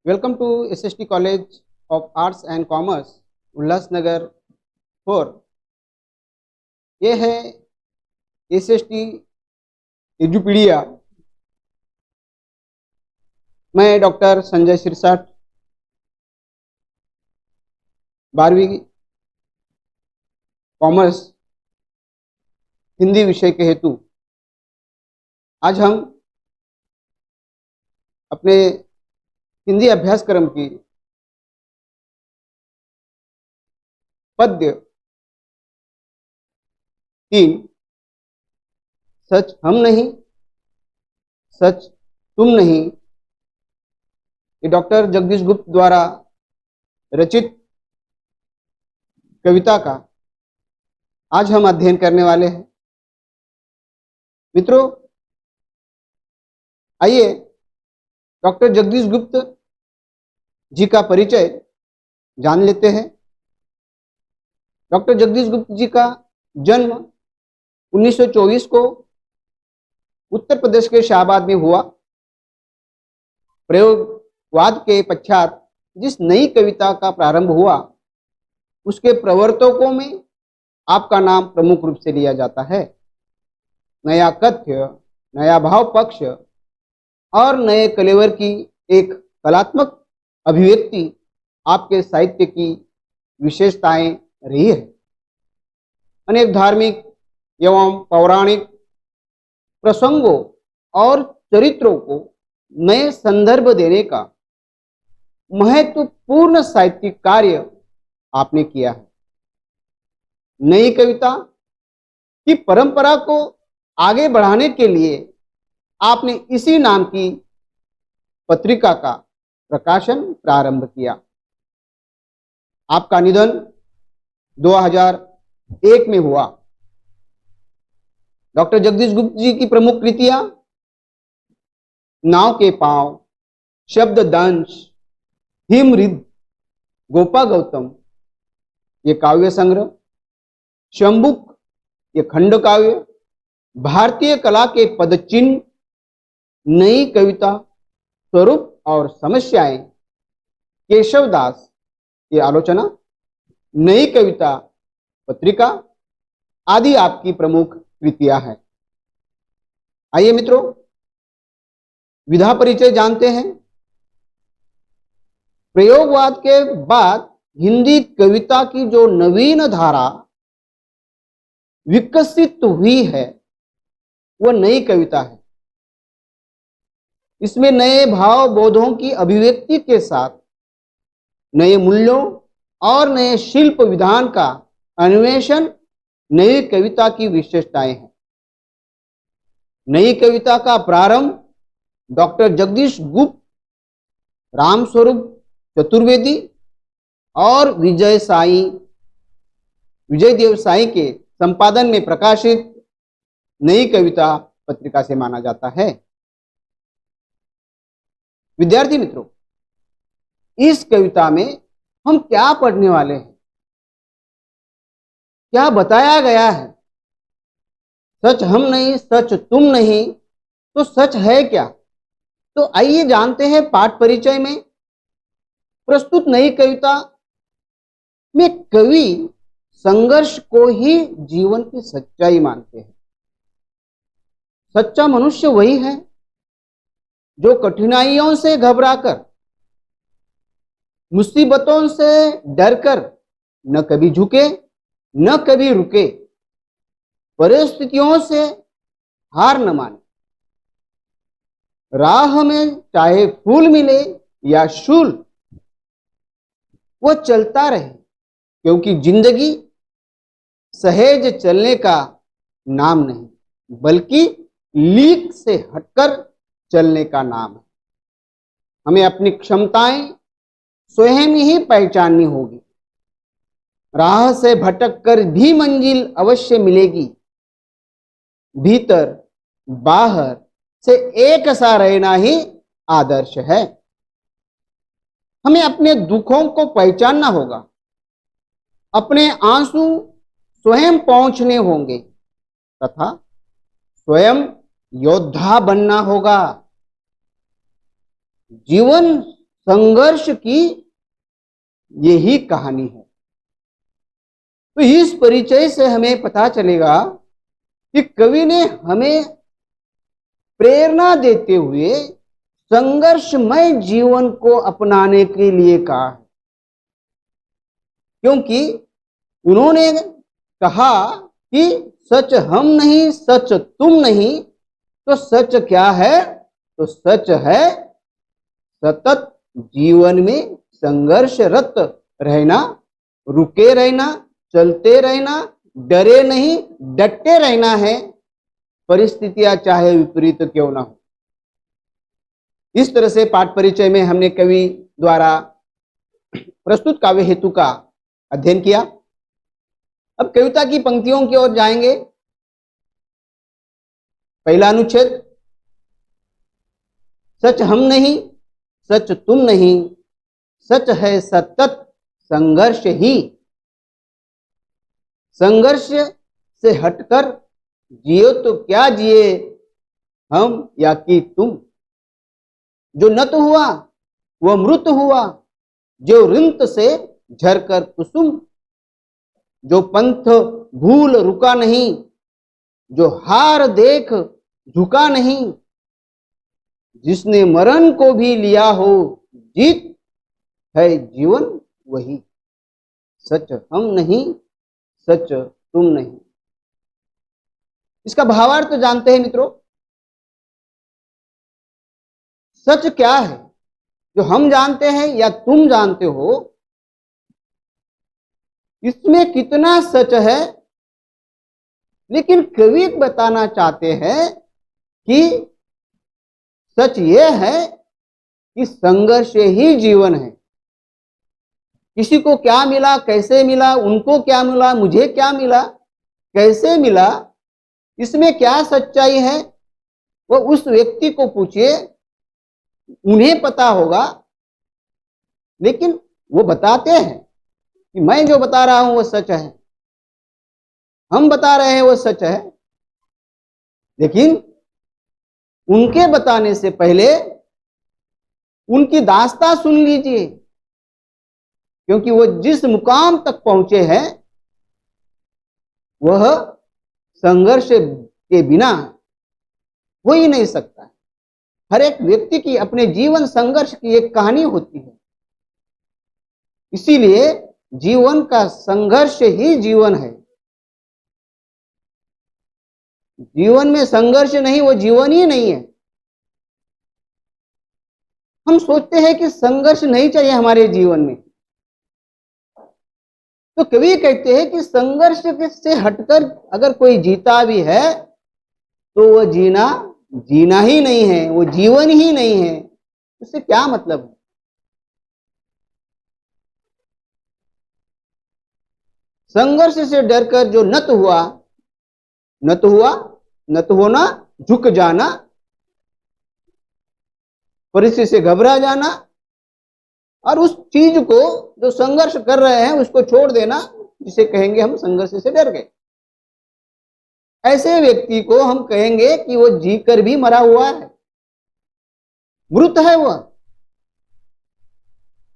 Welcome to SST college of arts and commerce Ulhasnagar 4। ये है SST एजुपीडिया। मैं डॉक्टर संजय सिरसाट 12वीं कॉमर्स हिंदी विषय के हेतु आज हम अपने हिंदी अभ्यासक्रम की पद्य 3 सच हम नहीं सच तुम नहीं, ये डॉक्टर जगदीश गुप्त द्वारा रचित कविता का आज हम अध्ययन करने वाले हैं। मित्रों, आइए डॉक्टर जगदीश गुप्त जी का परिचय जान लेते हैं। डॉक्टर जगदीश गुप्त जी का जन्म 1924 को उत्तर प्रदेश के शाहबाद में हुआ। प्रयोगवाद के पश्चात जिस नई कविता का प्रारंभ हुआ उसके प्रवर्तकों में आपका नाम प्रमुख रूप से लिया जाता है। नया कथ्य, नया भाव पक्ष और नए कलेवर की एक कलात्मक अभिव्यक्ति आपके साहित्य की विशेषताएं रही है। अनेक धार्मिक एवं पौराणिक प्रसंगों और चरित्रों को नए संदर्भ देने का महत्वपूर्ण साहित्यिक कार्य आपने किया है। नई कविता की परंपरा को आगे बढ़ाने के लिए आपने इसी नाम की पत्रिका का प्रकाशन प्रारंभ किया। आपका निधन 2001 में हुआ। डॉक्टर जगदीश गुप्त जी की प्रमुख कृतियां नाव के पांव, शब्द दंश, हिमरिद, गोपा गौतम ये काव्य संग्रह, शंबुक ये खंड काव्य, भारतीय कला के पदचिन्ह, नई कविता, स्वरूप और समस्याएं, केशवदास ये आलोचना, नई कविता पत्रिका आदि आपकी प्रमुख कृतियां हैं। आइए मित्रों, विधा परिचय जानते हैं। प्रयोगवाद के बाद हिंदी कविता की जो नवीन धारा विकसित हुई है वह नई कविता है। इसमें नए भाव बोधों की अभिव्यक्ति के साथ नए मूल्यों और नए शिल्प विधान का अन्वेषण नई कविता की विशेषताएं हैं। नई कविता का प्रारंभ डॉक्टर जगदीश गुप्त, रामस्वरूप चतुर्वेदी और विजयदेव साई के संपादन में प्रकाशित नई कविता पत्रिका से माना जाता है। विद्यार्थी मित्रों, इस कविता में हम क्या पढ़ने वाले हैं, क्या बताया गया है? सच हम नहीं सच तुम नहीं, तो सच है क्या? तो आइए जानते हैं। पाठ परिचय में प्रस्तुत नई कविता में कवि संघर्ष को ही जीवन की सच्चाई मानते हैं। सच्चा मनुष्य वही है जो कठिनाइयों से घबराकर, मुसीबतों से डरकर न कभी झुके न कभी रुके, परिस्थितियों से हार न माने, राह में चाहे फूल मिले या शूल वो चलता रहे, क्योंकि जिंदगी सहेज चलने का नाम नहीं बल्कि लीक से हटकर चलने का नाम है। हमें अपनी क्षमताएं स्वयं ही पहचाननी होगी। राह से भटक कर भी मंजिल अवश्य मिलेगी। भीतर बाहर से एक सा रहना ही आदर्श है। हमें अपने दुखों को पहचानना होगा, अपने आंसू स्वयं पहुंचने होंगे तथा स्वयं योद्धा बनना होगा। जीवन संघर्ष की यही कहानी है। तो इस परिचय से हमें पता चलेगा कि कवि ने हमें प्रेरणा देते हुए संघर्षमय जीवन को अपनाने के लिए कहा है, क्योंकि उन्होंने कहा कि सच हम नहीं, सच तुम नहीं, तो सच क्या है? तो सच है सतत जीवन में संघर्षरत रहना, रुके रहना, चलते रहना, डरे नहीं, डटे रहना है, परिस्थितियां चाहे विपरीत क्यों ना हो। इस तरह से पाठ परिचय में हमने कवि द्वारा प्रस्तुत काव्य हेतु का अध्ययन किया। अब कविता की पंक्तियों की ओर जाएंगे। पहला अनुच्छेद, सच हम नहीं, सच तुम नहीं, सच है सतत संघर्ष ही। संघर्ष से हटकर जियो तो क्या जिए हम या कि तुम। जो नत हुआ वह मृत हुआ, जो रिंत से झरकर कुसुम। जो पंथ भूल रुका नहीं, जो हार देख झुका नहीं। जिसने मरण को भी लिया हो जीत, है जीवन वही। सच हम नहीं, सच तुम नहीं। इसका भावार्थ तो जानते हैं मित्रों। सच क्या है जो हम जानते हैं या तुम जानते हो, इसमें कितना सच है। लेकिन कवि बताना चाहते हैं कि सच यह है कि संघर्ष ही जीवन है। किसी को क्या मिला, कैसे मिला, उनको क्या मिला, मुझे क्या मिला, कैसे मिला, इसमें क्या सच्चाई है, वो उस व्यक्ति को पूछिए, उन्हें पता होगा। लेकिन वो बताते हैं कि मैं जो बता रहा हूं वो सच है, हम बता रहे हैं वो सच है। लेकिन उनके बताने से पहले उनकी दास्तां सुन लीजिए, क्योंकि वो जिस मुकाम तक पहुंचे हैं वह संघर्ष के बिना हो ही नहीं सकता। हर एक व्यक्ति की अपने जीवन संघर्ष की एक कहानी होती है। इसीलिए जीवन का संघर्ष ही जीवन है। जीवन में संघर्ष नहीं, वो जीवन ही नहीं है। हम सोचते हैं कि संघर्ष नहीं चाहिए हमारे जीवन में, तो कवि कहते हैं कि संघर्ष से हटकर अगर कोई जीता भी है तो वह जीना ही नहीं है, वो जीवन ही नहीं है। उससे क्या मतलब है? संघर्ष से डरकर जो नत हुआ, नत होना, झुक जाना, परिस्थिति से घबरा जाना, और उस चीज को जो संघर्ष कर रहे हैं उसको छोड़ देना, जिसे कहेंगे हम संघर्ष से डर गए। ऐसे व्यक्ति को हम कहेंगे कि वो जीकर भी मरा हुआ है, मृत है वह।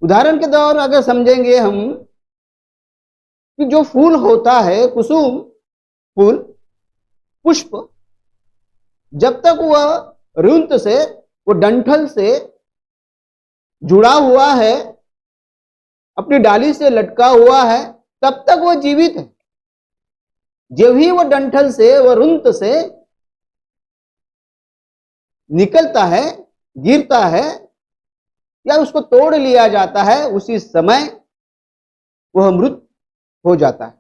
उदाहरण के तौर अगर समझेंगे हम कि जो फूल होता है, कुसुम फूल, पुष्प, जब तक वह रुंत से, वो डंठल से जुड़ा हुआ है, अपनी डाली से लटका हुआ है, तब तक वो जीवित है। जब ही वो डंठल से, वो रुंत से निकलता है, गिरता है या उसको तोड़ लिया जाता है, उसी समय वह मृत हो जाता है।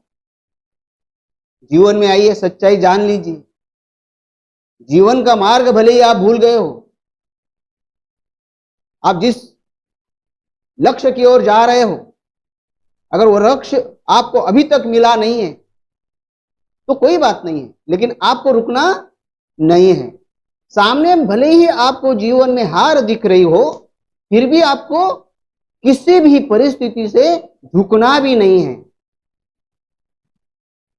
जीवन में आइए सच्चाई जान लीजिए। जीवन का मार्ग भले ही आप भूल गए हो, आप जिस लक्ष्य की ओर जा रहे हो, अगर वो लक्ष्य आपको अभी तक मिला नहीं है तो कोई बात नहीं है, लेकिन आपको रुकना नहीं है। सामने भले ही आपको जीवन में हार दिख रही हो, फिर भी आपको किसी भी परिस्थिति से झुकना भी नहीं है।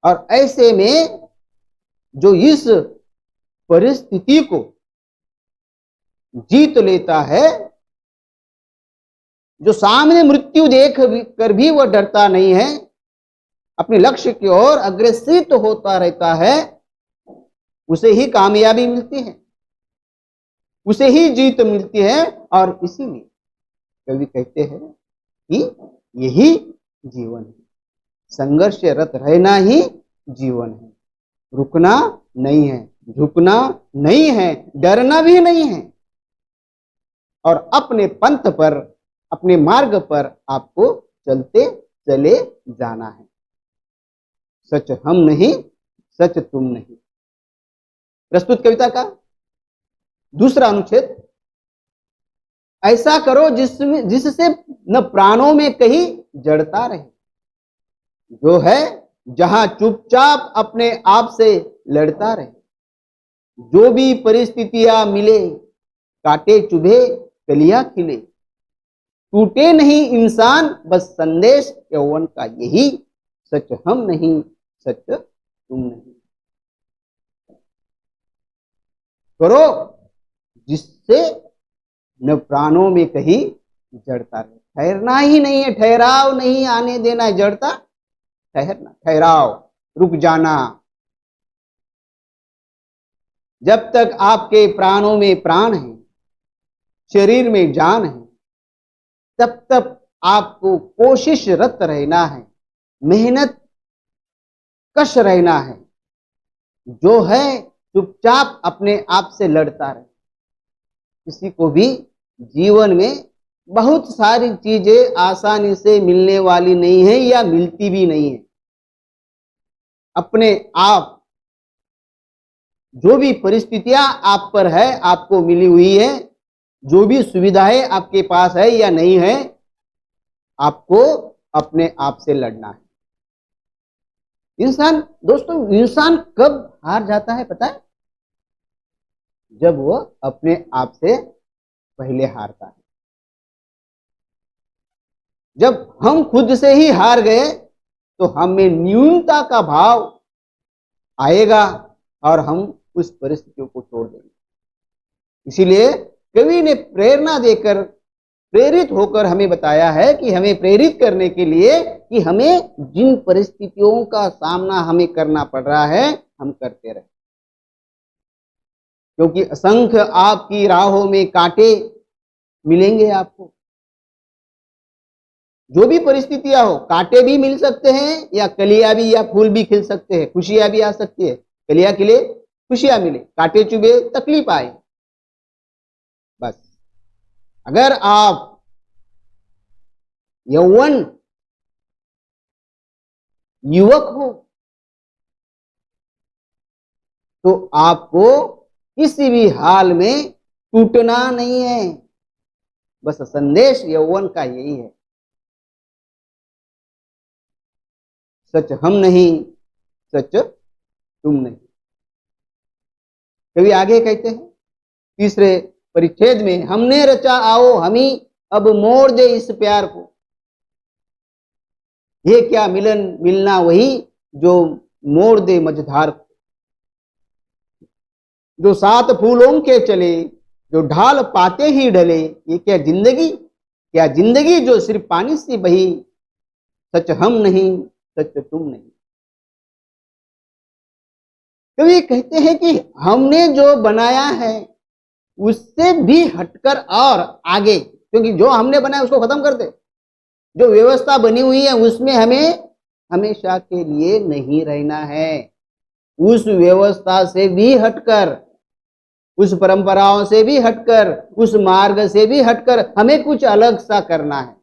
और ऐसे में जो इस परिस्थिति को जीत लेता है जो सामने मृत्यु देख कर भी वह डरता नहीं है, अपने लक्ष्य की ओर अग्रसित होता रहता है, उसे ही कामयाबी मिलती है, उसे ही जीत मिलती है। और इसीलिए कवि कहते हैं कि यही जीवन है, संघर्षरत रहना ही जीवन है, रुकना नहीं है, झुकना नहीं है, डरना भी नहीं है, और अपने पंथ पर, अपने मार्ग पर आपको चलते चले जाना है। सच हम नहीं, सच तुम नहीं। प्रस्तुत कविता का दूसरा अनुच्छेद, ऐसा करो जिससे न प्राणों में कहीं जड़ता रहे, जो है जहां चुपचाप अपने आप से लड़ता रहे, जो भी परिस्थितियां मिले, काटे चुभे कलियां खिले, टूटे नहीं इंसान बस संदेश यौवन का यही, सच हम नहीं, सच तुम नहीं। करो जिससे न प्राणों में कहीं जड़ता रहे, ठहरना ही नहीं है, ठहराव नहीं आने देना है, जड़ता ठहरना, ठहराव, रुक जाना। जब तक आपके प्राणों में प्राण है, शरीर में जान है, तब तक आपको कोशिशरत रहना है, मेहनत कश रहना है, जो है चुपचाप अपने आप से लड़ता रहे। किसी को भी जीवन में बहुत सारी चीजें आसानी से मिलने वाली नहीं है या मिलती भी नहीं है। अपने आप जो भी परिस्थितियां आप पर है, आपको मिली हुई है, जो भी सुविधाएं आपके पास है या नहीं है, आपको अपने आप से लड़ना है। इंसान, दोस्तों, इंसान कब हार जाता है पता है? जब वो अपने आप से पहले हारता है। जब हम खुद से ही हार गए तो हमें न्यूनता का भाव आएगा और हम उस परिस्थितियों को छोड़ देंगे। इसीलिए कवि ने प्रेरणा देकर, प्रेरित होकर हमें बताया है कि हमें प्रेरित करने के लिए कि हमें जिन परिस्थितियों का सामना हमें करना पड़ रहा है, हम करते रहे, क्योंकि असंख्य आपकी राहों में कांटे मिलेंगे आपको। जो भी परिस्थितियां हो, कांटे भी मिल सकते हैं या कलियां भी या फूल भी खिल सकते हैं, खुशियां भी आ सकती है। कलियां खिले, खुशियां मिले, कांटे चुभे, तकलीफ आए। बस अगर आप यौवन युवक हो तो आपको किसी भी हाल में टूटना नहीं है। बस संदेश यौवन का यही है, सच हम नहीं, सच तुम नहीं। कभी आगे कहते हैं तीसरे परिच्छेद में, हमने रचा आओ हमी अब मोड़ दे इस प्यार को, ये क्या मिलन मिलना वही जो मोड़ दे मझधार को, जो सात फूलों के चले जो ढाल पाते ही ढले, ये क्या जिंदगी, क्या जिंदगी जो सिर्फ पानी से बही, सच हम नहीं, सच तुम नहीं। कभी कहते हैं कि हमने जो बनाया है उससे भी हटकर और आगे, क्योंकि जो हमने बनाया उसको खत्म कर दे, जो व्यवस्था बनी हुई है उसमें हमें हमेशा के लिए नहीं रहना है। उस व्यवस्था से भी हटकर, उस परंपराओं से भी हटकर, उस मार्ग से भी हटकर हमें कुछ अलग सा करना है।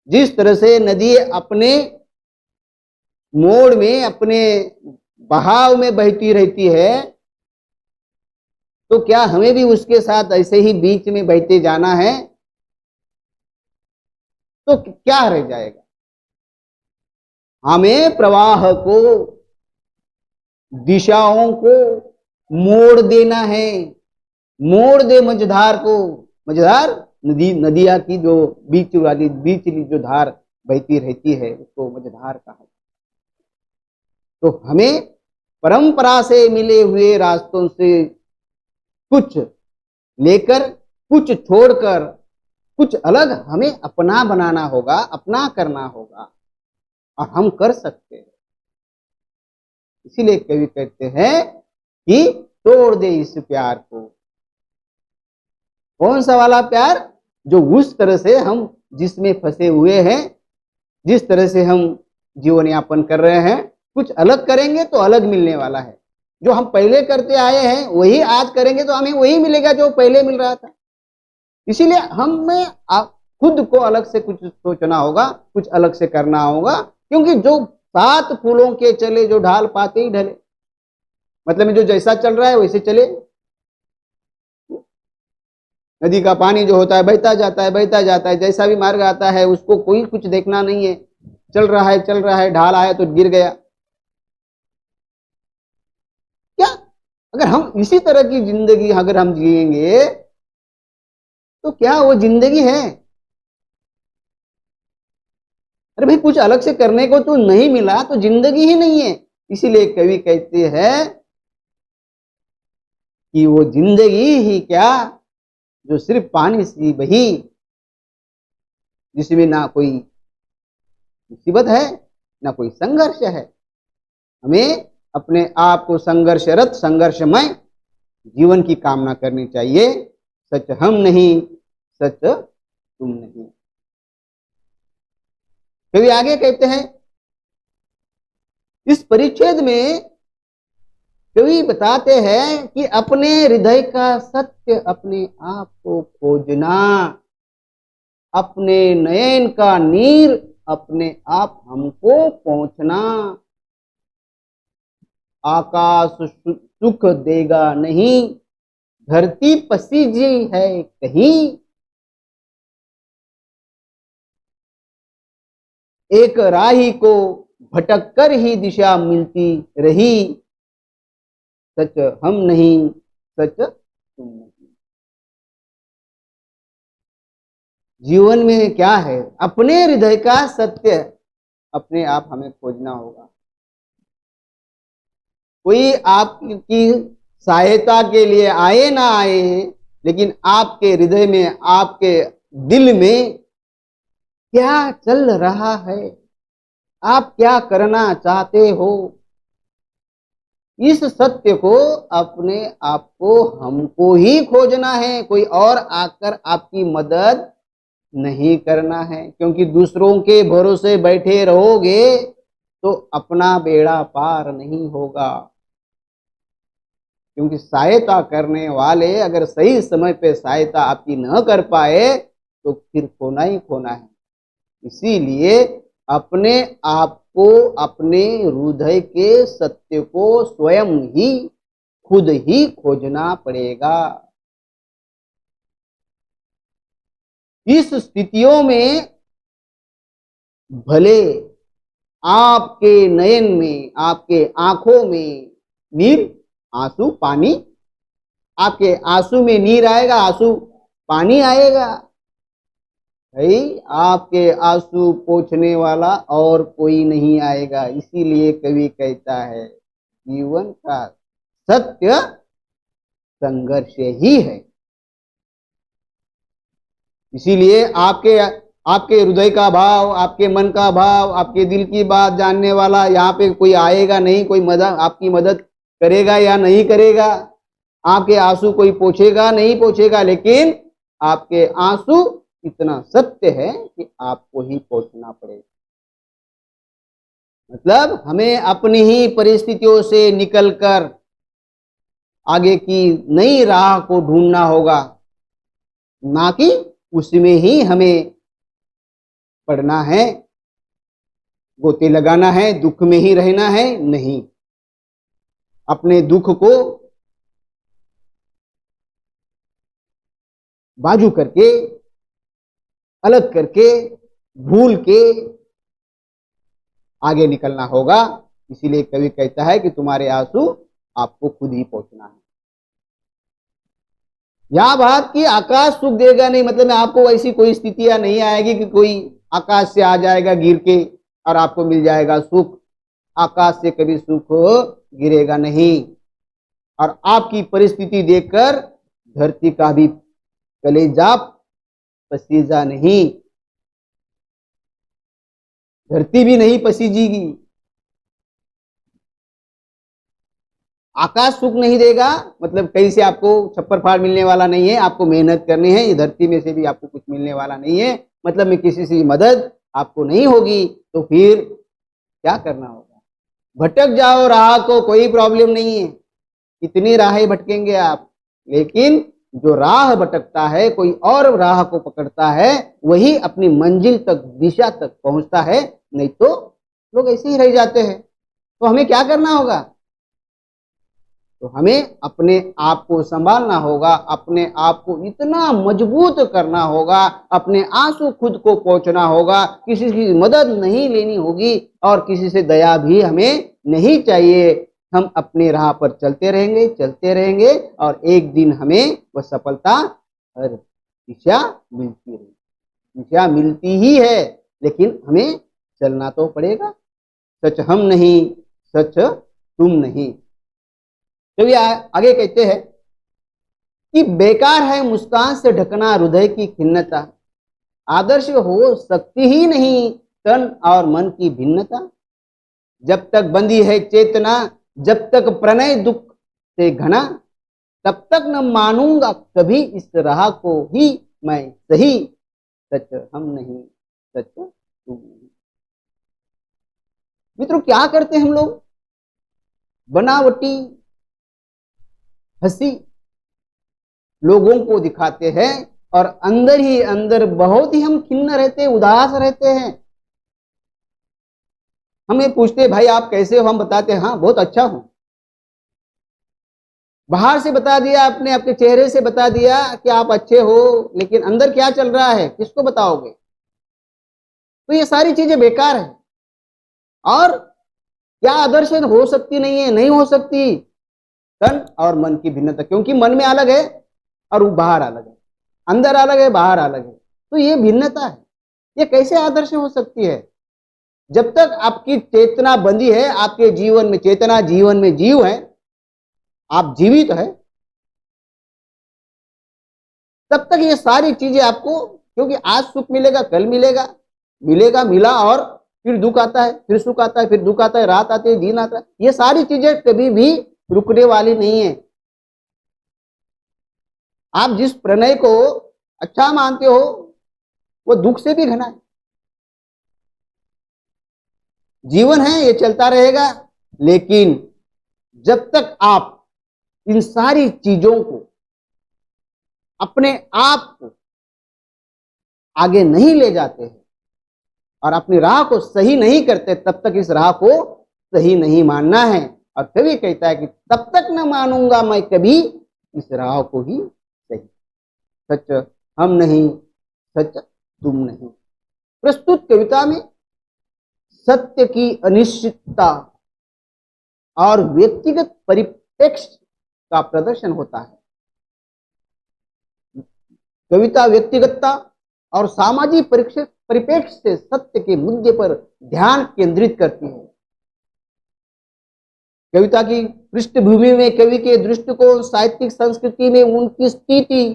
जिस तरह से नदी अपने मोड़ में, अपने बहाव में बहती रहती है, तो क्या हमें भी उसके साथ ऐसे ही बीच में बहते जाना है? तो क्या रह जाएगा? हमें प्रवाह को, दिशाओं को मोड़ देना है। मोड़ दे मझधार को, मझधार नदी, नदिया की जो बीच वाली, बीचली जो धार बहती रहती है उसको मझधार कहा। तो हमें परंपरा से मिले हुए रास्तों से कुछ लेकर, कुछ छोड़कर कुछ अलग हमें अपना बनाना होगा, अपना करना होगा, और हम कर सकते हैं। इसीलिए कवि कहते हैं कि तोड़ दे इस प्यार को। कौन सा वाला प्यार? जो उस तरह से हम जिसमें फंसे हुए हैं, जिस तरह से हम जीवन यापन कर रहे हैं, कुछ अलग करेंगे तो अलग मिलने वाला है। जो हम पहले करते आए हैं वही आज करेंगे तो हमें वही मिलेगा जो पहले मिल रहा था। इसीलिए हमें खुद को अलग से कुछ सोचना होगा, कुछ अलग से करना होगा, क्योंकि जो 7 फूलों के चले जो ढाल पाते ही ढले, मतलब जो जैसा चल रहा है वैसे चले। नदी का पानी जो होता है बहता जाता है, बहता जाता है, जैसा भी मार्ग आता है उसको कोई कुछ देखना नहीं है, चल रहा है, चल रहा है, ढाल आया तो गिर गया। क्या अगर हम इसी तरह की जिंदगी अगर हम जिएंगे तो क्या वो जिंदगी है? अरे भाई कुछ अलग से करने को तो नहीं मिला तो जिंदगी ही नहीं है। इसीलिए कवि कहते हैं कि वो जिंदगी ही क्या जो सिर्फ पानी सी बही, जिसमें ना कोई मुसीबत है ना कोई संघर्ष है। हमें अपने आप को संघर्षरत, संघर्षमय जीवन की कामना करनी चाहिए। सच हम नहीं, सच तुम नहीं। कवि आगे कहते हैं इस परिच्छेद में कवि बताते हैं कि अपने हृदय का सत्य अपने आप को खोजना, अपने नयन का नीर अपने आप हमको पहुंचना। आकाश सुख देगा नहीं, धरती पसीजी है कहीं, एक राही को भटक कर ही दिशा मिलती रही। सच हम नहीं, सच तुम नहीं। जीवन में क्या है? अपने हृदय का सत्य अपने आप हमें खोजना होगा। कोई आपकी सहायता के लिए आए ना आए, लेकिन आपके हृदय में, आपके दिल में क्या चल रहा है, आप क्या करना चाहते हो, इस सत्य को अपने आप को हमको ही खोजना है। कोई और आकर आपकी मदद नहीं करना है, क्योंकि दूसरों के भरोसे बैठे रहोगे तो अपना बेड़ा पार नहीं होगा। क्योंकि सहायता करने वाले अगर सही समय पे सहायता आपकी न कर पाए तो फिर खोना ही खोना है। इसीलिए अपने आप को, अपने हृदय के सत्य को स्वयं ही खुद ही खोजना पड़ेगा। इस स्थितियों में भले आपके नयन में, आपके आंखों में नीर, आंसू, पानी, आपके आंसू में नीर आएगा, आंसू पानी आएगा। भाई आपके आंसू पोंछने वाला और कोई नहीं आएगा। इसीलिए कवि कहता है जीवन का सत्य संघर्ष ही है। इसीलिए आपके आपके हृदय का भाव, आपके मन का भाव, आपके दिल की बात जानने वाला यहाँ पे कोई आएगा नहीं। कोई मदद, आपकी मदद करेगा या नहीं करेगा, आपके आंसू कोई पोंछेगा नहीं पोंछेगा, लेकिन आपके आंसू इतना सत्य है कि आपको ही पोंछना पड़ेगा। मतलब हमें अपनी ही परिस्थितियों से निकलकर आगे की नई राह को ढूंढना होगा, ना कि उसमें ही हमें पढ़ना है, गोते लगाना है, दुख में ही रहना है। नहीं, अपने दुख को बाजू करके, अलग करके, भूल के आगे निकलना होगा। इसीलिए कवि कहता है कि तुम्हारे आंसू आपको खुद ही पोंछना है। यह बात कि आकाश सुख देगा नहीं, मतलब आपको वैसी कोई स्थितियां नहीं आएगी कि कोई आकाश से आ जाएगा गिर के और आपको मिल जाएगा सुख। आकाश से कभी सुख गिरेगा नहीं। और आपकी परिस्थिति देखकर धरती का भी कलेजा पसीजा नहीं, धरती भी नहीं पसीजेगी, आकाश सुख नहीं देगा, मतलब कहीं से आपको छप्पर फाड़ मिलने वाला नहीं है, आपको मेहनत करनी है, ये धरती में से भी आपको कुछ मिलने वाला नहीं है, मतलब में किसी से मदद आपको नहीं होगी, तो फिर क्या करना होगा? भटक जाओ राह को, कोई प्रॉब्लम नहीं है, कितनी राहें भटकेंगे आप, लेकिन जो राह भटकता है, कोई और राह को पकड़ता है, वही अपनी मंजिल तक, दिशा तक पहुंचता है, नहीं तो लोग ऐसे ही रह जाते हैं। तो हमें क्या करना होगा? तो हमें अपने आप को संभालना होगा, अपने आप को इतना मजबूत करना होगा, अपने आंसू खुद को पोंछना होगा, किसी की मदद नहीं लेनी होगी और किसी से दया भी हमें नहीं चाहिए। हम अपने राह पर चलते रहेंगे और एक दिन हमें वह सफलता हर दिशा मिलती रहेगी। दिशा मिलती ही है, लेकिन हमें चलना तो पड़ेगा। सच हम नहीं, सच तुम नहीं। तो आगे कहते हैं कि बेकार है मुस्कान से ढकना हृदय की खिन्नता, आदर्श हो सकती ही नहीं तन और मन की भिन्नता। जब तक बंधी है चेतना, जब तक प्रणय दुख से घना, तब तक न मानूंगा कभी इस राह को ही मैं सही। सच हम नहीं, सच तुम नहीं। मित्रों, क्या करते हैं हम लोग? बनावटी हंसी लोगों को दिखाते हैं और अंदर ही अंदर बहुत ही हम खिन्न रहते हैं, उदास रहते हैं। हमें पूछते भाई आप कैसे हो, हम बताते हैं हाँ बहुत अच्छा हूं। बाहर से बता दिया आपने, आपके चेहरे से बता दिया कि आप अच्छे हो, लेकिन अंदर क्या चल रहा है किसको बताओगे? तो ये सारी चीजें बेकार है। और क्या आदर्श हो सकती नहीं है? नहीं हो सकती। तन और मन की भिन्नता, क्योंकि मन में अलग है और वो बाहर अलग है, अंदर अलग है बाहर अलग है, तो ये भिन्नता है। ये कैसे आदर्श हो सकती है? जब तक आपकी चेतना बंधी है, आपके जीवन में चेतना, जीवन में जीव है, आप जीवित है, तब तक ये सारी चीजें आपको, क्योंकि आज सुख मिलेगा कल मिलेगा, मिलेगा मिला और फिर दुख आता है, फिर सुख आता है, फिर दुख आता है, रात आती है दिन आता है, ये सारी चीजें कभी भी रुकने वाली नहीं है। आप जिस प्रणय को अच्छा मानते हो वो दुख से भी घना है। जीवन है, ये चलता रहेगा, लेकिन जब तक आप इन सारी चीजों को, अपने आप को आगे नहीं ले जाते हैं और अपनी राह को सही नहीं करते, तब तक इस राह को सही नहीं मानना है। और कवि कहता है कि तब तक न मानूंगा मैं कभी इस राह को ही सही। सच हम नहीं, सच तुम नहीं। प्रस्तुत कविता में सत्य की अनिश्चितता और व्यक्तिगत परिप्रेक्ष्य का प्रदर्शन होता है। कविता व्यक्तिगतता और सामाजिक परिप्रेक्ष्य से सत्य के मुद्दे पर ध्यान केंद्रित करती है। कविता की पृष्ठभूमि में कवि के दृष्टिकोण, साहित्यिक संस्कृति में उनकी स्थिति,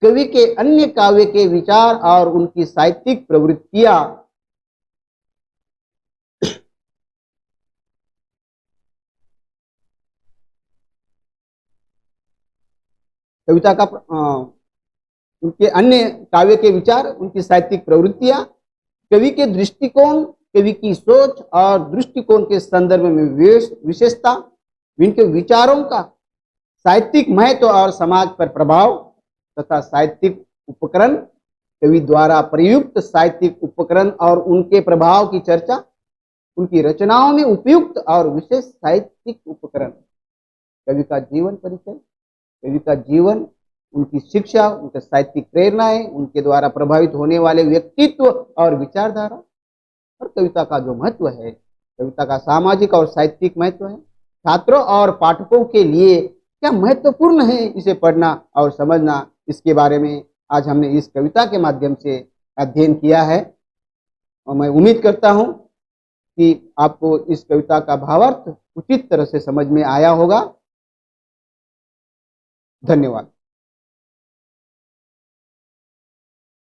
कवि के अन्य काव्य के विचार और उनकी साहित्यिक प्रवृत्तियां, कविता का उनके अन्य काव्य के विचार, उनकी साहित्यिक प्रवृत्तियां, कवि के दृष्टिकोण, कवि की सोच और दृष्टिकोण के संदर्भ में विशेषता, इनके विचारों का साहित्यिक महत्व और समाज पर प्रभाव तथा साहित्यिक उपकरण, कवि द्वारा प्रयुक्त साहित्यिक उपकरण और उनके प्रभाव की चर्चा, उनकी रचनाओं में उपयुक्त और विशेष साहित्यिक उपकरण, कवि का जीवन परिचय, कवि का जीवन, उनकी शिक्षा, उनकी साहित्यिक प्रेरणाएं, उनके द्वारा प्रभावित होने वाले व्यक्तित्व और विचारधारा, और कविता का जो महत्व है, कविता का सामाजिक और साहित्यिक महत्व है, छात्रों और पाठकों के लिए क्या महत्वपूर्ण है इसे पढ़ना और समझना, इसके बारे में आज हमने इस कविता के माध्यम से अध्ययन किया है। और मैं उम्मीद करता हूं कि आपको इस कविता का भावार्थ उचित तरह से समझ में आया होगा। धन्यवाद।